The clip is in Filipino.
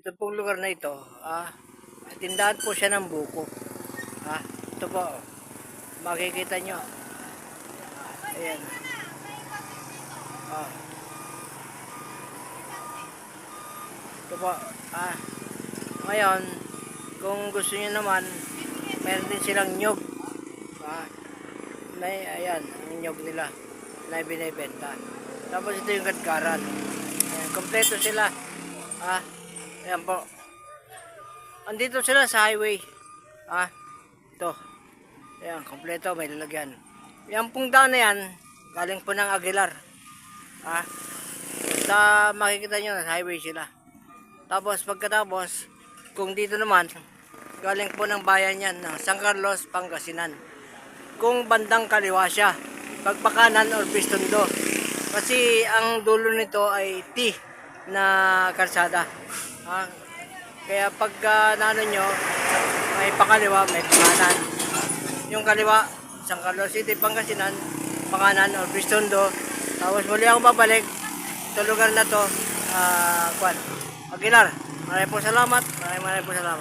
Ito pong lugar na ito, tindahan po siya ng buko. Ito po, makikita nyo. Ayan. Ito po, ngayon, kung gusto niyo naman, meron din silang nyog. Ayan, ang nyog nila na binibenta. Tapos ito yung gadgaran. Ayan, kompleto sila. Ayan po. Andito sila sa highway. Ito. Ayan, kompleto, may lalagyan. Yan pong daan na yan, galing po ng Aguilar. Makikita nyo, sa highway sila. Tapos pagkatapos, kung dito naman, galing po ng bayan yan, ng San Carlos, Pangasinan. Kung bandang kaliwa siya, pagpakanan or Pistondo. Kasi ang dulo nito ay T na kalsada. Kaya pag nano nyo, may pakaliwa, may pakanan. Yung kaliwa, San Carlos City, Pangasinan, pakanan or Pistondo. Tapos muli ako babalik sa lugar na to, Aguilar. Maraming po salamat. Maraming po salamat.